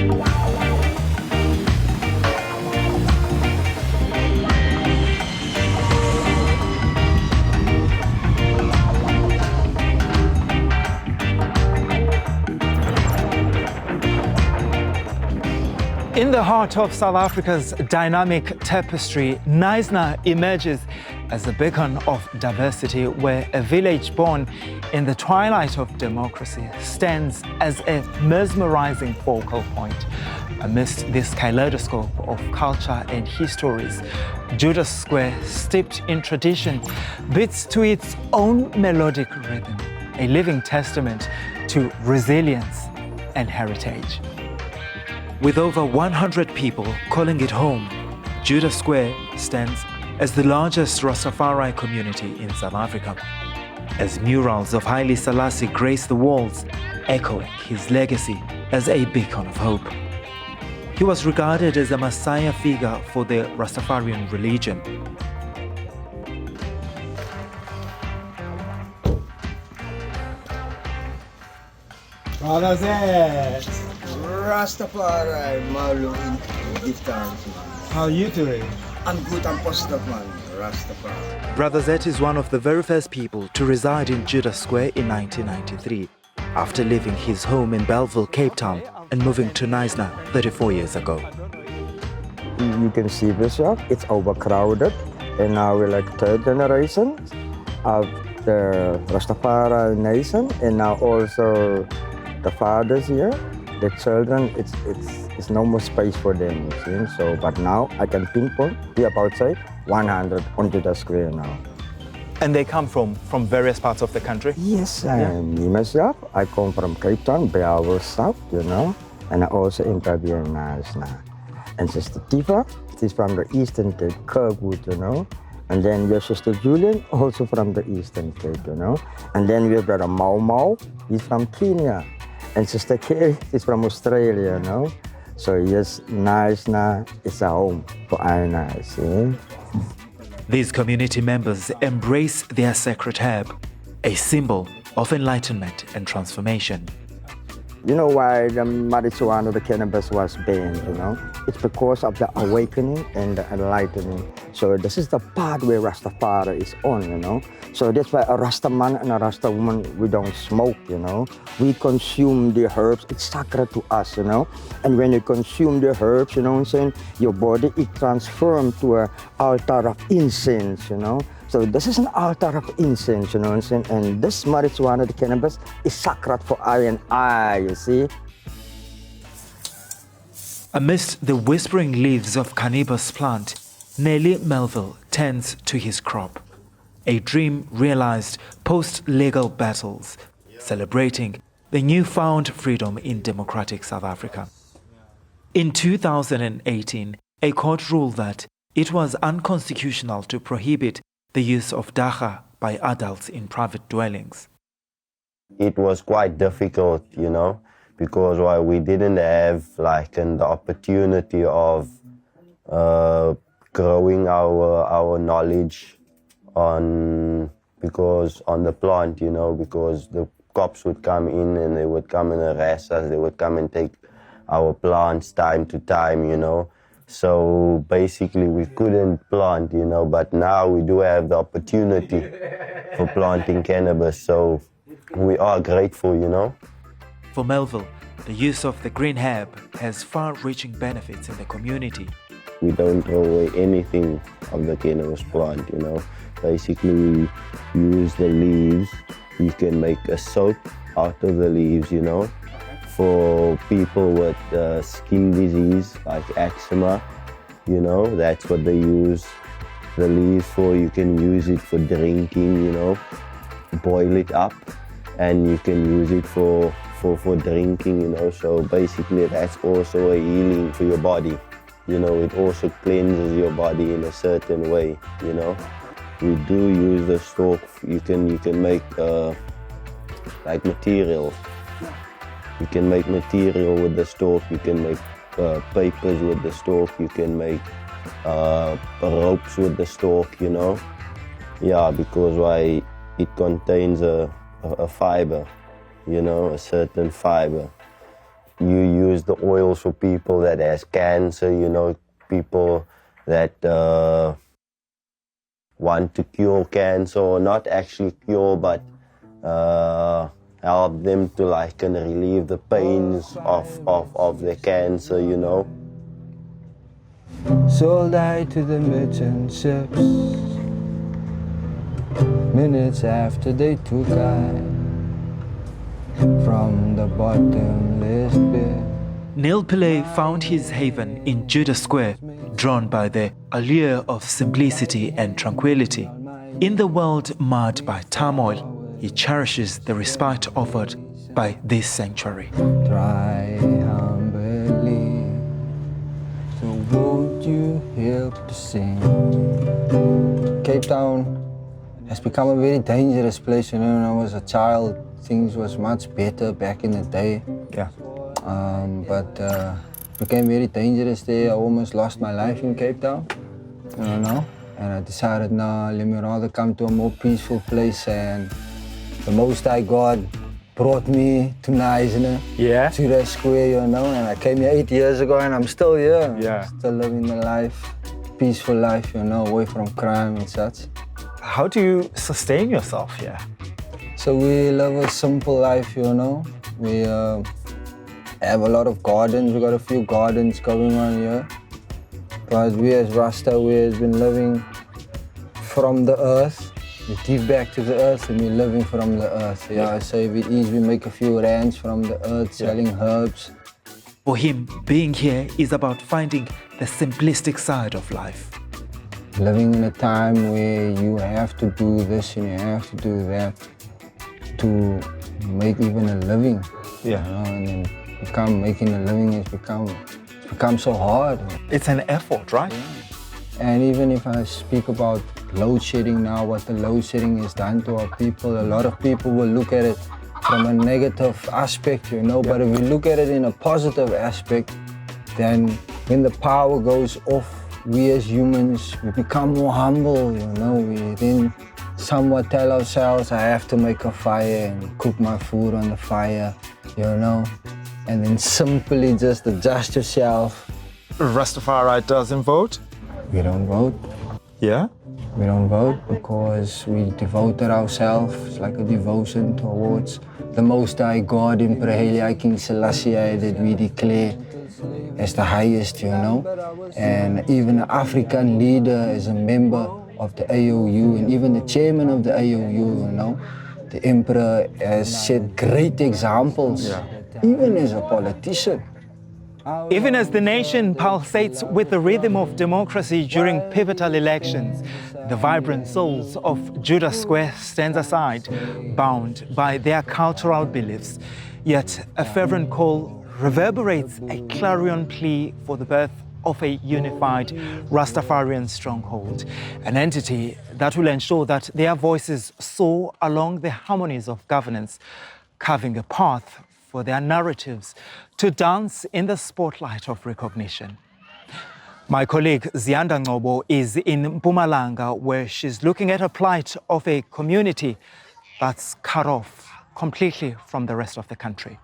In the heart of South Africa's dynamic tapestry, Knysna emerges as a beacon of diversity, where a village born in the twilight of democracy stands as a mesmerizing focal point. Amidst this kaleidoscope of culture and histories, Judah Square, steeped in tradition, beats to its own melodic rhythm, a living testament to resilience and heritage. With over 100 people calling it home, Judah Square stands as the largest Rastafari community in South Africa, as murals of Haile Selassie grace the walls, echoing his legacy as a beacon of hope. He was regarded as a messiah figure for the Rastafarian religion. Rastafari, Malungelo, give thanks. How are you doing? I'm good, I'm positive, man. Rastafari. Brother Zet is one of the very first people to reside in Judah Square in 1993, after leaving his home in Belleville, Cape Town, and moving to Knysna 34 years ago. You can see this shop, it's overcrowded, and now we're like third generation of the Rastafari nation, and now also the fathers here, the children, it's no more space for them, you see? So, but now I can pinpoint, we have outside 100 on Judah Square now. And they come from various parts of the country? Yes, me myself, I come from Cape Town, Belleville South, you know, and I also interview in Knysna. And Sister Tifa, she's from the Eastern Cape, Kirkwood, you know. And then your Sister Julian, also from the Eastern Cape, you know. And then we have Brother Mau Mau, he's from Kenya. And Sister Kay is from Australia, you know. So yes, Knysna is a home for I see. These community members embrace their sacred herb, a symbol of enlightenment and transformation. You know why the marijuana, the cannabis was banned, you know? It's because of the awakening and the enlightening. So this is the part where Rastafari is on, you know? So that's why a Rasta man and a Rasta woman, we don't smoke, you know? We consume the herbs, it's sacred to us, you know? And when you consume the herbs, you know what I'm saying? Your body, it transforms to an altar of incense, you know? So this is an altar of incense, you know what I'm saying? And this marijuana, the cannabis, is sacred for I and I, you see? Amidst the whispering leaves of cannabis plant, Nelly Melville tends to his crop, a dream realized post-legal battles, celebrating the newfound freedom in democratic South Africa. In 2018, a court ruled that it was unconstitutional to prohibit the use of dagga by adults in private dwellings. It was quite difficult, you know, because we didn't have the opportunity of growing our knowledge on the plant, you know, because the cops would come in and they would come and arrest us, they would come and take our plants time to time, you know. So basically we couldn't plant, you know, but now we do have the opportunity for planting cannabis, so we are grateful, you know. For Melville, the use of the green herb has far-reaching benefits in the community. We don't throw away anything of the cannabis plant, you know. Basically we use the leaves, you can make a soap out of the leaves, you know. For people with skin disease like eczema, you know, that's what they use the leaves for. You can use it for drinking, you know, boil it up and you can use it for drinking, you know. So basically that's also a healing for your body, you know. It also cleanses your body in a certain way, you know. We do use the stalk, you can make like material. You can make material with the stalk, you can make papers with the stalk, you can make ropes with the stalk, you know. Yeah, because it contains a fiber, you know, a certain fiber. You use the oils for people that has cancer, you know, people that want to cure cancer, or not actually cure, but help them to like kind of relieve the pains of their cancer, you know. Sold I to the merchant ships, minutes after they took I from the bottomless pit. Neil Pillay found his haven in Judah Square, drawn by the allure of simplicity and tranquility. In the world marred by turmoil, he cherishes the respite offered by this sanctuary. Try humbly, so won't you help to sing? Cape Town has become a very dangerous place. You know, when I was a child, things was much better back in the day. Yeah. But became very dangerous there. I almost lost my life in Cape Town, you know. And I decided, nah, let me rather come to a more peaceful place. And the Most High God brought me to Knysna, to that square, you know. And I came here 8 years ago, and I'm still here. Yeah. Still living the life, peaceful life, you know, away from crime and such. How do you sustain yourself here? So we live a simple life, you know. We have a lot of gardens. We got a few gardens going on here. But we as Rasta, we has been living from the earth. We give back to the earth and we're living from the earth. Yeah, so if it is, we make a few rands from the earth, selling herbs. For him, being here is about finding the simplistic side of life. Living in a time where you have to do this and you have to do that to make even a living. Yeah. You know, and then making a living has become so hard. It's an effort, right? Yeah. And even if I speak about load shedding now, what the load shedding has done to our people, a lot of people will look at it from a negative aspect, you know, but if we look at it in a positive aspect, then when the power goes off, we as humans, we become more humble, you know. We then somewhat tell ourselves, I have to make a fire and cook my food on the fire, you know. And then simply just adjust yourself. Rastafari doesn't vote? We don't vote. Yeah? We don't vote because we devoted ourselves. It's like a devotion towards the Most High God, Emperor King Selassie, that we declare as the highest, you know. And even an African leader is a member of the AOU, and even the chairman of the AOU, you know. The Emperor has set great examples, even as a politician. Even as the nation pulsates with the rhythm of democracy during pivotal elections, the vibrant souls of Judah Square stands aside, bound by their cultural beliefs. Yet a fervent call reverberates a clarion plea for the birth of a unified Rastafarian stronghold, an entity that will ensure that their voices soar along the harmonies of governance, carving a path for their narratives to dance in the spotlight of recognition. My colleague Ziyanda Ngcobo is in Mpumalanga, where she's looking at a plight of a community that's cut off completely from the rest of the country.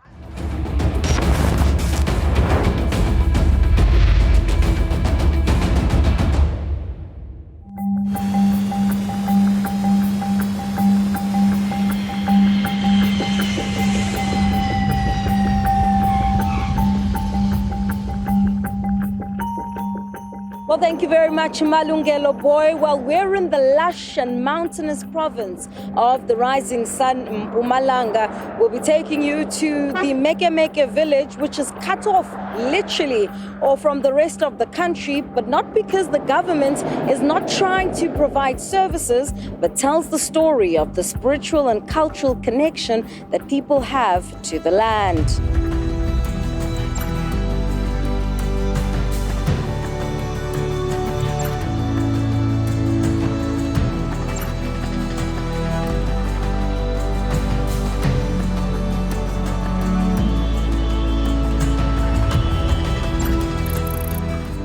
Well, thank you very much, Malungelo Booi. Well, we're in the lush and mountainous province of the rising sun, Mpumalanga. We'll be taking you to the Meka village, which is cut off literally or from the rest of the country, but not because the government is not trying to provide services, but tells the story of the spiritual and cultural connection that people have to the land.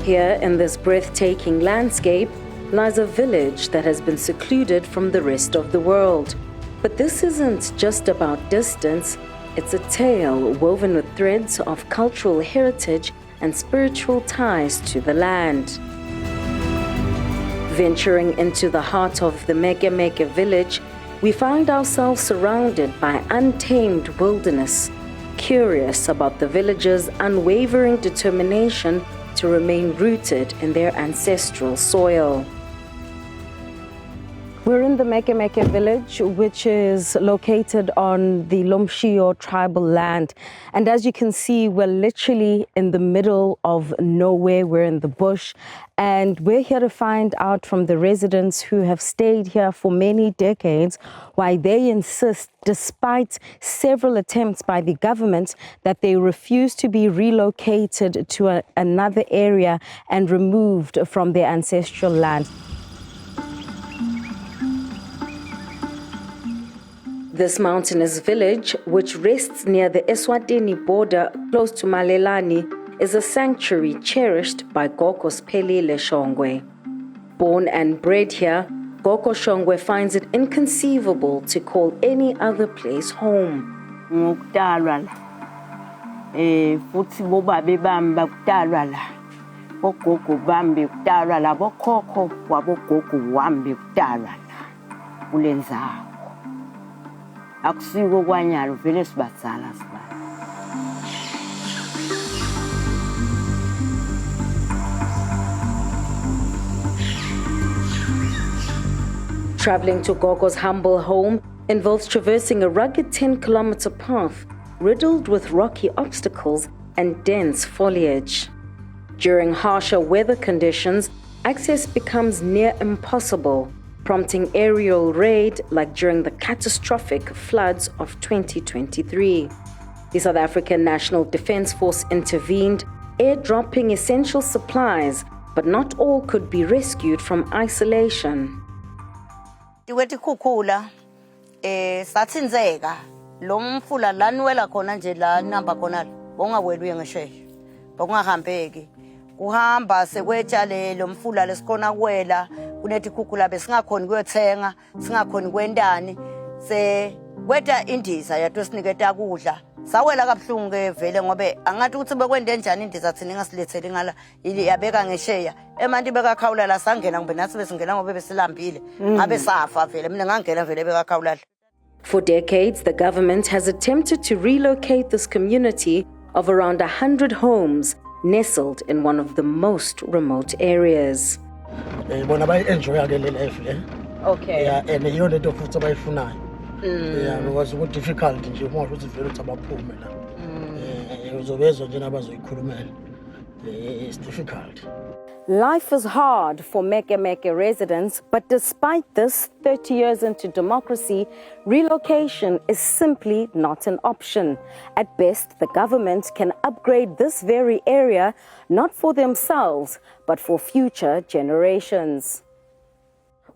Here in this breathtaking landscape lies a village that has been secluded from the rest of the world. But this isn't just about distance, It's a tale woven with threads of cultural heritage and spiritual ties to the land. Venturing into the heart of the Meka village, we find ourselves surrounded by untamed wilderness, curious about the villagers' unwavering determination to remain rooted in their ancestral soil. We're in the Meka village, which is located on the Lomshio tribal land. And as you can see, we're literally in the middle of nowhere. We're in the bush. And we're here to find out from the residents who have stayed here for many decades why they insist, despite several attempts by the government, that they refuse to be relocated to another area and removed from their ancestral land. This mountainous village, which rests near the Eswatini border close to Malelani, is a sanctuary cherished by Gogo Pelile Shongwe. Born and bred here, Gogo Shongwe finds it inconceivable to call any other place home. Futhi bobabe bami bakudalwa la. Bogogo bami bakudalwa la, bokhokho wabogogo wami bakudalwa la. Kulenzawo. Akusiko kwanyalo vele sibatsala siba. Traveling to Gogo's humble home involves traversing a rugged 10-kilometer path riddled with rocky obstacles and dense foliage. During harsher weather conditions, access becomes near impossible, prompting aerial raid like during the catastrophic floods of 2023. The South African National Defence Force intervened, airdropping essential supplies, but not all could be rescued from isolation. Tiwethi khukhula sathinzeka lo mfula la niwela khona nje la namba khona bongaweli ngesheshe bongahambeki kuhamba sekwetshale lo mfula lesikhona kuwela kunethi khukhula besingakhoni kuyothenga singakhoni kwendani se kweta indiza yathu siniketa kudla sawela kabhlungu ke vele ngobe angathi ukuthi bekwende njani indiza thina ngasilethele ngala yabeka ngesheya emanti bekakhawula la sangena ngobe nathi besingena ngobe besilambile ngabe safa vele mina ngangena vele bekakhawula. For decades, the government has attempted to relocate this community of around 100 homes nestled in one of the most remote areas. Bona bayi-enjoy ke le life le. Okay. Yeah, and you need to futhi abayifunayo. Yeah, because it's difficult nje uma ukuthi vele uthi abaphume la. Uzobezwa nje nabazoyikhulumela. It's difficult. Life is hard for Meka residents, but despite this, 30 years into democracy, relocation is simply not an option. At best, the government can upgrade this very area, not for themselves, but for future generations.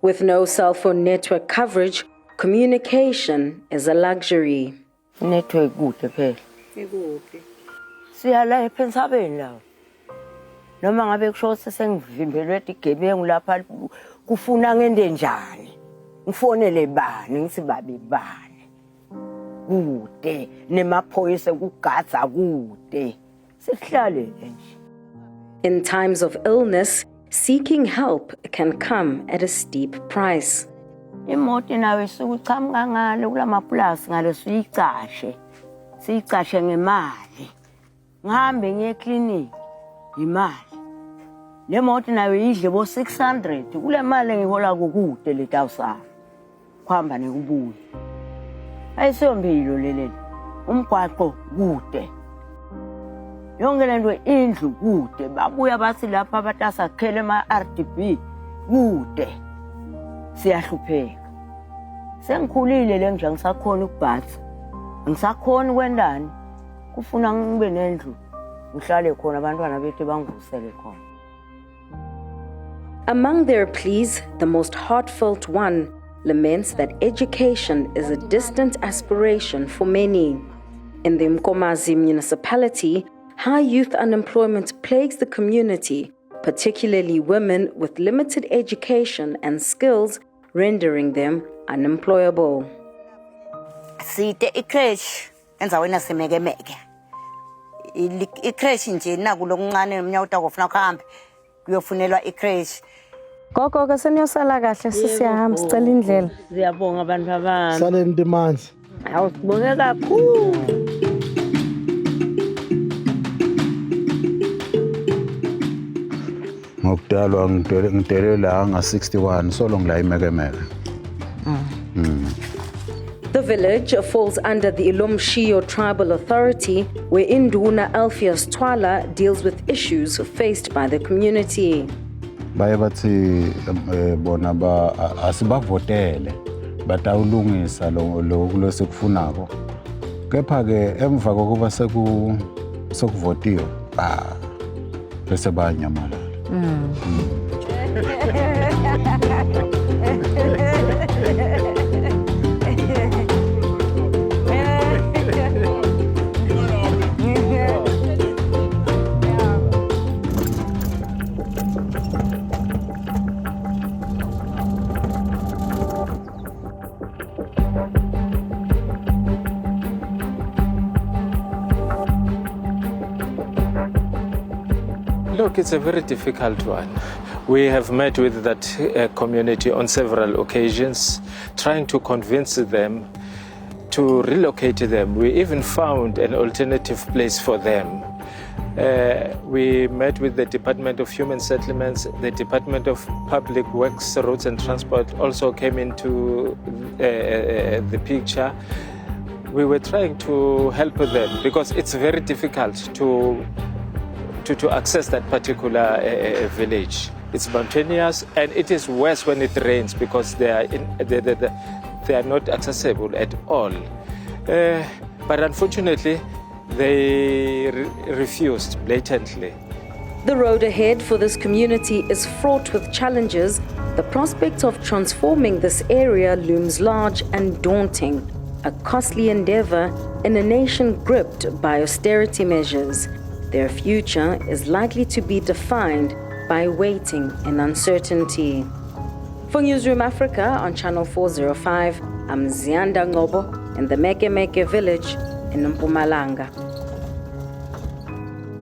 With no cell phone network coverage, communication is a luxury. Network kude phela. Ikuphi? Siyala ePhensabeni la. Noma ngabe kusho ukuthi sengivimbelwe igebengu lapha kufuna ngende njani ngifonele bani ngithi babe bani kude nemaphoyisa kugadza kude sihlale nje. In times of illness, seeking help can come at a steep price. Imoto nawe isukuchamuka ngale kulamaplasi ngale siyicashe ngemali ngihambe ngiye clinic imali le moto nawe idle bo 600 kule mali ngihola kukude le 1000 kuhamba nekubuya ayisombilo lelele umgwaqo kude yonke lento indlu kude babuya bathi lapha abatasakhele ama RDB kude siyahlupheka sengikhulile le nje ngisakhona ukubhatha ngisakhona kwendani kufuna ngibe nendlu ngihlale khona abantwana bethu bangivusele khona. Among their pleas, the most heartfelt one laments that education is a distant aspiration for many. In the Mkomazi municipality, high youth unemployment plagues the community, particularly women with limited education and skills, rendering them unemployable. Site ikresh enzaweni yasemekemeke. Icrash nje nakulo kuncane umnyaka utakufuna kuhambe kuyofunelwa icrash. Gogo ke seniyosala kahle sisiyahamba sicela indlela. Siyabonga abantu abami. Saleni demands. Awusibonge kakhulu. Ngokudalwa ngidelela nga61 solo ngila imekemeke. The village falls under the Ilomshio Tribal Authority, where Induna Alpheus Twala deals with issues faced by the community. Baye bathi bona asibavotele batawulungisa lo kulosekufunako. Kepha ke emva kokuba sekuvotiwe bese bayanyamalala. Look, it's a very difficult one. We have met with that community on several occasions, trying to convince them to relocate them. We even found an alternative place for them. We met with the Department of Human Settlements. The Department of Public Works, Roads and Transport also came into the picture. We were trying to help them because it's very difficult to access that particular village. It's mountainous and it is worse when it rains because they are not accessible at all. But unfortunately, they refused blatantly. The road ahead for this community is fraught with challenges. The prospect of transforming this area looms large and daunting, a costly endeavor in a nation gripped by austerity measures. Their future is likely to be defined by waiting and uncertainty. For Newzroom Afrika on Channel 405, I'm Ziyanda Ngcobo in the Meka village in Mpumalanga.